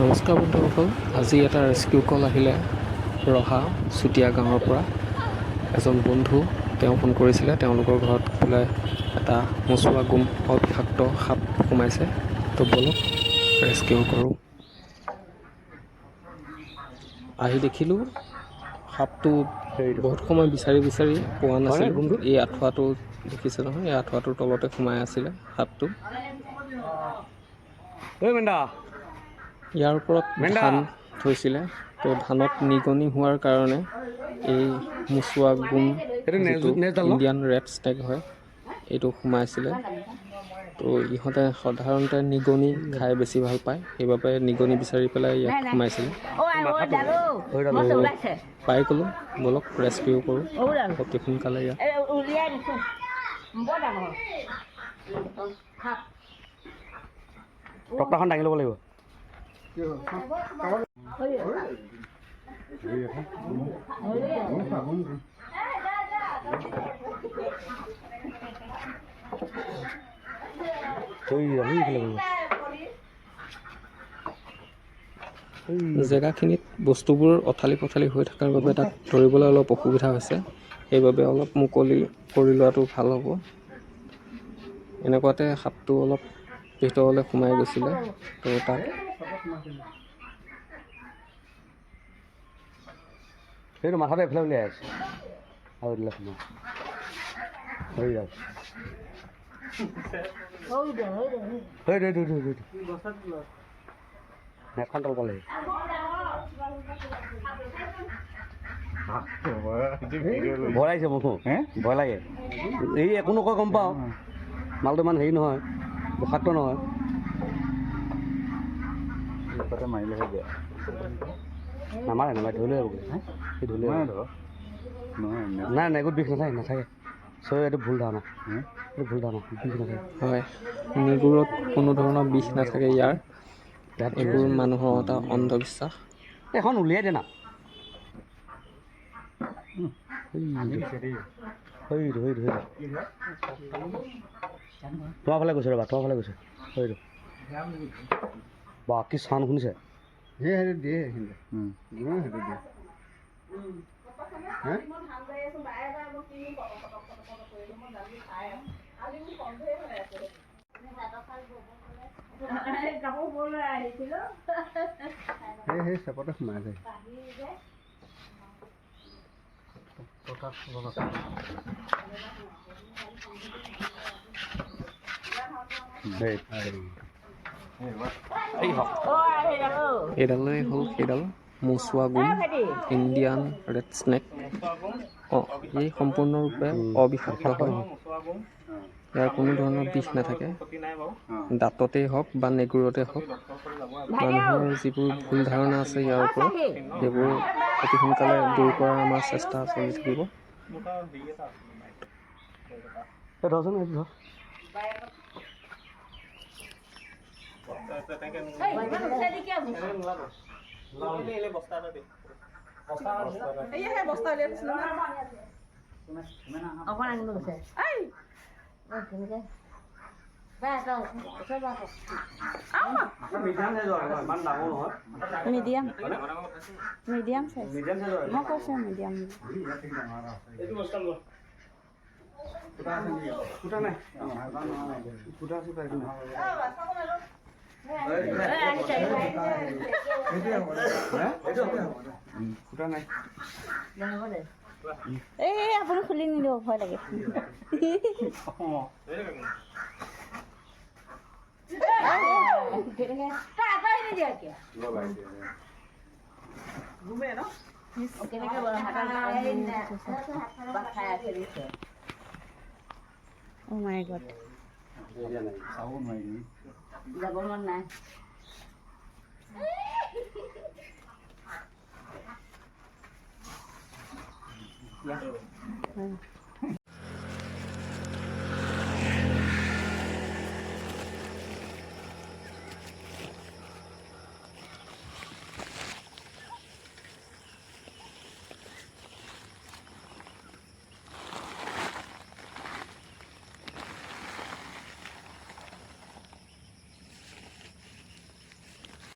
নমস্কাৰ বন্ধুসকল, আজি এটা ৰেস্কিউ কল আহিলে ৰহা চুতীয়া গাঁৱৰ পৰা। এজন বন্ধু তেওঁ ফোন কৰিছিলে, তেওঁলোকৰ ঘৰত বোলে এটা মচুৱা গুম বিষাক্ত সাপ সোমাইছে। তো বলক ৰেস্কিউ কৰোঁ। আহি দেখিলোঁ সাপটো বহুত সময় বিচাৰি পোৱা নাছিলোঁ। এই আঁঠুৱাটো দেখিছে নহয়, এই আঁঠুৱাটোৰ তলতে সোমাই আছিলে সাপটো। ইয়াৰ ওপৰত ধান থৈছিলে, তো ধানত নিগনি হোৱাৰ কাৰণে এই মচুৱা গুম যিটো ইণ্ডিয়ান ৰেড স্নেক হয় এইটো সোমাইছিলে। তো ইহঁতে সাধাৰণতে নিগনি খাই বেছি ভাল পায়, সেইবাবে নিগনি বিচাৰি পেলাই ইয়াত সোমাইছিলে। পাই গ'লোঁ, বলক ৰেস্কিউ কৰোঁ অতি সোনকালে ইয়াত। টক্টাখন দাঙি ল'ব লাগিব। জেগাখিনিত বস্তুবোৰ অথালি পথালি হৈ থকাৰ বাবে তাক ধৰিবলৈ অলপ অসুবিধা হৈছে, সেইবাবে অলপ মুকলি কৰি লোৱাটো ভাল হ'ব। এনেকুৱাতে সাপটো অলপ ভিতৰলৈ সোমাই গৈছিলে, তো তাক সেইটো মাথাটো এফালে উলিয়াই আছে আৰু দিলে সোমাই হৈ যাওক। নেটখন তল পালে ভয় লাগিছে মোকো, ভয় লাগে। এই একো নকয় গম পাওঁ, মালটো ইমান হেৰি নহয়, বিষাক্ত নহয়। মাৰিলেহে বেয়া। নামাৰে ধৰিলে হ'ব, সেই ধৰিলে নাই নেগুত বিষ নাথাকে। চ' এইটো ভুল ধাৰণা, এইটো ভুল ধাৰণা, বিষ নাথাকে। হয়, নিগুৰত কোনো ধৰণৰ বিষ নাথাকে ইয়াৰ, এইবোৰ মানুহৰ এটা অন্ধবিশ্বাস। এখন উলিয়াই দে না। তোমাৰ ফালে গৈছে ৰ'বা, তোমাৰ ফালে গৈছে। সেইটো বা কি চাউণ্ড শুনিছে? সেইটো দিয়ে সেইখিনি যিমান সেইটো দিয়ে। সেই চেপতে সোমাই যায়। এইডালেই হ'ল সেইডাল মচুৱা গুম ইণ্ডিয়ান ৰেড স্নেক। এই সম্পূৰ্ণৰূপে অবিষাক্ত হয়, ইয়াৰ কোনো ধৰণৰ বিষ নাথাকে। দাঁততেই হওক বা নেগুৰতে হওক, মানুহৰ যিবোৰ ভুল ধাৰণা আছে ইয়াৰ ওপৰত, সেইবোৰ অতি সোনকালে দূৰ কৰাৰ আমাৰ চেষ্টা চলি থাকিব। মিডিয়াম সাইজ, মই কৈছোঁ মিডিয়াম। এই আপুনি খুলি নিদিব, ভয় লাগে। Oh my God. যাব মন নাই।